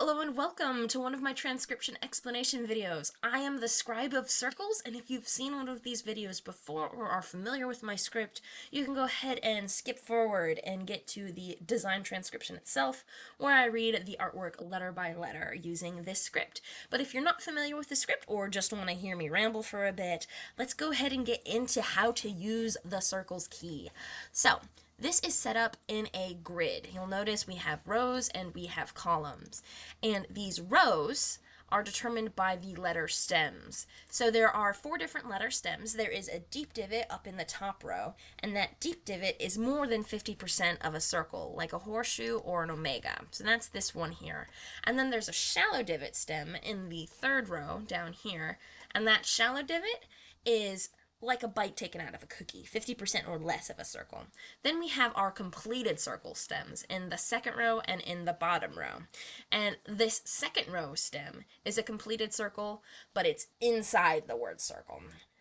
Hello and welcome to one of my transcription explanation videos. I am the scribe of Sirkles, and if you've seen one of these videos before or are familiar with my script, you can go ahead and skip forward and get to the design transcription itself, where I read the artwork letter by letter using this script. But if you're not familiar with the script or just want to hear me ramble for a bit, let's go ahead and get into how to use the Sirkles key. So, this is set up in a grid. You'll notice we have rows and we have columns. And these rows are determined by the letter stems. So there are 4 different letter stems. There is a deep divot up in the top row, and that deep divot is more than 50% of a circle, like a horseshoe or an omega. So that's this one here. And then there's a shallow divot stem in the 3rd row down here, and that shallow divot is like a bite taken out of a cookie, 50% or less of a circle. Then we have our completed circle stems in the 2nd row and in the bottom row. And this 2nd row stem is a completed circle, but it's inside the word circle.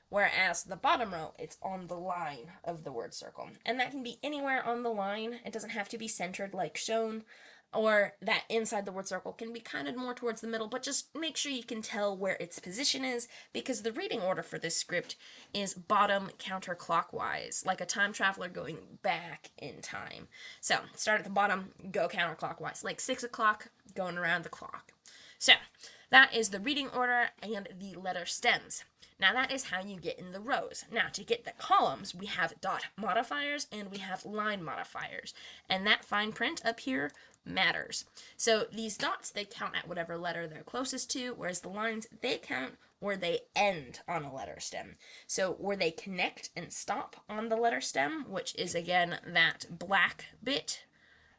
Whereas the bottom row, it's on the line of the word circle. And that can be anywhere on the line. It doesn't have to be centered like shown, or that inside the word circle can be kind of more towards the middle, but just make sure you can tell where its position is, because the reading order for this script is bottom counterclockwise, like a time traveler going back in time. So, start at the bottom, go counterclockwise, like 6 o'clock going around the clock. So, that is the reading order and the letter stems. Now that is how you get in the rows. Now to get the columns, we have dot modifiers and we have line modifiers. And that fine print up here matters. So these dots, they count at whatever letter they're closest to, whereas the lines, they count where they end on a letter stem. So where they connect and stop on the letter stem, which is again that black bit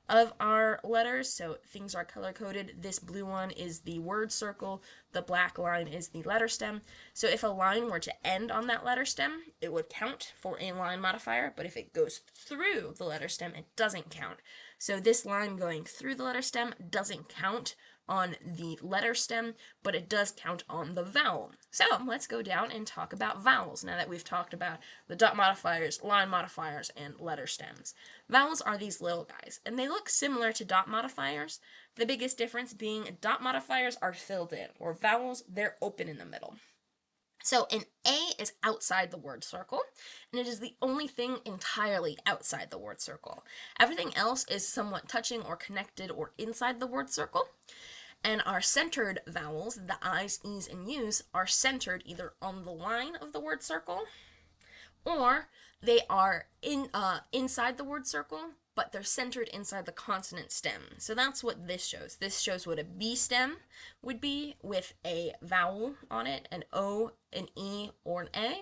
of our letters, so things are color-coded. This blue one is the word circle, the black line is the letter stem. So if a line were to end on that letter stem, it would count for a line modifier, but if it goes through the letter stem, it doesn't count. So this line going through the letter stem doesn't count on the letter stem, but it does count on the vowel. So let's go down and talk about vowels now that we've talked about the dot modifiers, line modifiers, and letter stems. Vowels are these little guys, and they look similar to dot modifiers. The biggest difference being dot modifiers are filled in, or vowels, they're open in the middle. So an A is outside the word circle, and it is the only thing entirely outside the word circle. Everything else is somewhat touching or connected or inside the word circle. And our centered vowels, the I's, E's, and U's, are centered either on the line of the word circle, or they are inside the word circle, but they're centered inside the consonant stem. So that's what this shows. This shows what a B stem would be with a vowel on it, an O, an E, or an A.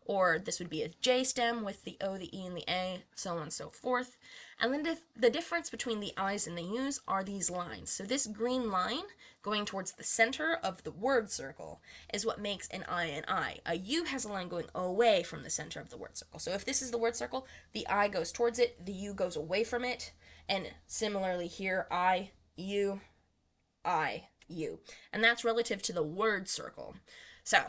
Or this would be a J stem with the O, the E, and the A, so on and so forth. And then the difference between the I's and the U's are these lines. So this green line going towards the center of the word circle is what makes an I an I. A U has a line going away from the center of the word circle. So if this is the word circle, the I goes towards it, the U goes away from it, and similarly here, I, U. And that's relative to the word circle. So,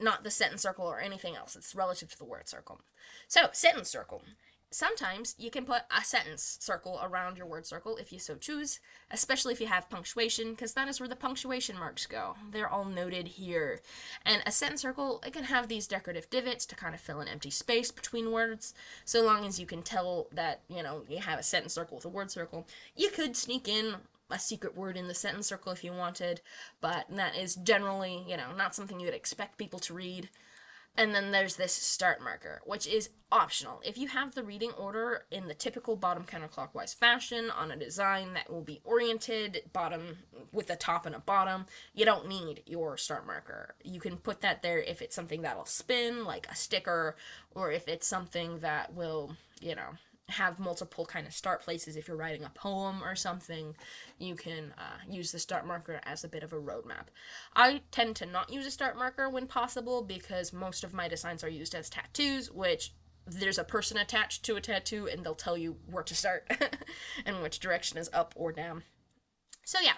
not the sentence circle or anything else. It's relative to the word circle. So, sentence circle. Sometimes you can put a sentence circle around your word circle if you so choose, especially if you have punctuation, because that is where the punctuation marks go. They're all noted here. And a sentence circle, it can have these decorative divots to kind of fill an empty space between words, so long as you can tell that, you have a sentence circle with a word circle. You could sneak in a secret word in the sentence circle if you wanted, but that is generally, not something you would expect people to read. And then there's this start marker, which is optional. If you have the reading order in the typical bottom counterclockwise fashion on a design that will be oriented bottom with a top and a bottom, you don't need your start marker. You can put that there if it's something that'll spin, like a sticker, or if it's something that will, have multiple kind of start places. If you're writing a poem or something, you can use the start marker as a bit of a roadmap. I tend to not use a start marker when possible because most of my designs are used as tattoos, which there's a person attached to a tattoo and they'll tell you where to start and which direction is up or down. So yeah,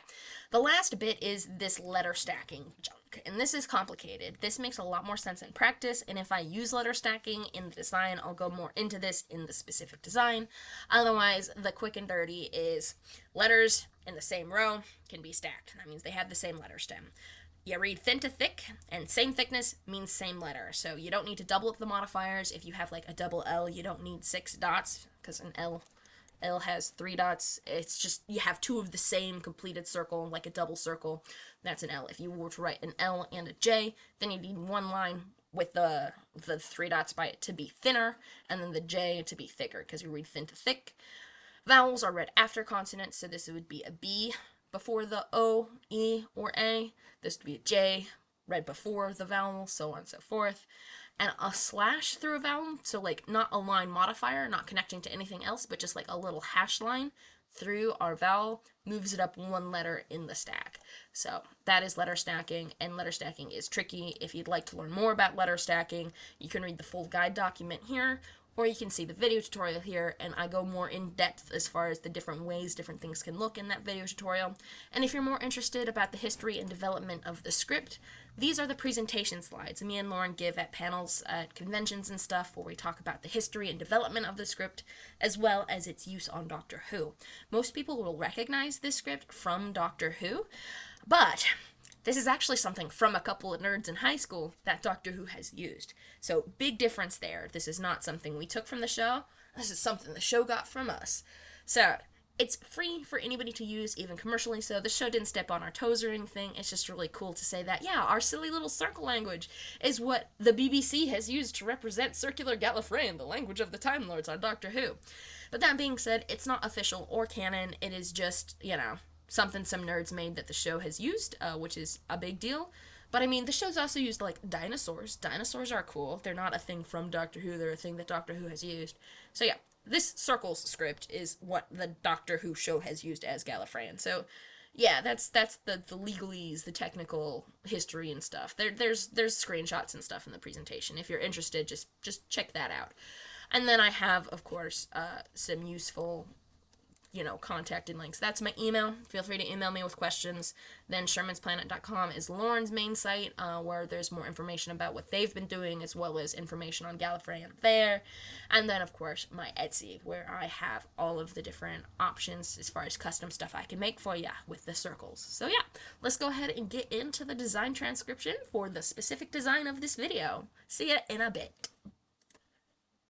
the last bit is this letter stacking junk. and this is complicated. This makes a lot more sense in practice, and if I use letter stacking in the design, I'll go more into this in the specific design. Otherwise, the quick and dirty is letters in the same row can be stacked. That means they have the same letter stem. You read thin to thick, and same thickness means same letter. So you don't need to double up the modifiers. If you have like a double L, you don't need 6 dots, because an L has 3 dots. It's just you have 2 of the same completed circle, like a double circle. That's an L. If you were to write an L and a J, then you need one line with the 3 dots by it to be thinner, and then the J to be thicker, because you read thin to thick. Vowels are read after consonants, so this would be a B before the O, E, or A. This would be a J read before the vowel, so on and so forth. And a slash through a vowel, so like not a line modifier, not connecting to anything else, but just like a little hash line through our vowel, moves it up 1 letter in the stack. So that is letter stacking, and letter stacking is tricky. If you'd like to learn more about letter stacking, you can read the full guide document here, or you can see the video tutorial here, and I go more in depth as far as the different ways different things can look in that video tutorial. And if you're more interested about the history and development of the script, these are the presentation slides me and Lauren give at panels at conventions and stuff, where we talk about the history and development of the script, as well as its use on Doctor Who. Most people will recognize this script from Doctor Who, but this is actually something from a couple of nerds in high school that Doctor Who has used. So big difference there. This is not something we took from the show. This is something the show got from us. So it's free for anybody to use, even commercially, so the show didn't step on our toes or anything. It's just really cool to say that, yeah, our silly little circle language is what the BBC has used to represent circular Gallifreyan, the language of the Time Lords on Doctor Who. But that being said, it's not official or canon. It is just, something some nerds made that the show has used, which is a big deal. But I mean, the show's also used like dinosaurs. Dinosaurs are cool. They're not a thing from Doctor Who. They're a thing that Doctor Who has used. So yeah, this Sirkles script is what the Doctor Who show has used as Gallifreyan. So yeah, that's the legalese, the technical history and stuff. There's screenshots and stuff in the presentation. If you're interested, just check that out. And then I have, of course, some useful contact and links. That's my email. Feel free to email me with questions. Then shermansplanet.com is Lauren's main site, where there's more information about what they've been doing, as well as information on Gallifreyan there. And then, of course, my Etsy, where I have all of the different options as far as custom stuff I can make for you with the Sirkles. So yeah, let's go ahead and get into the design transcription for the specific design of this video. See ya in a bit.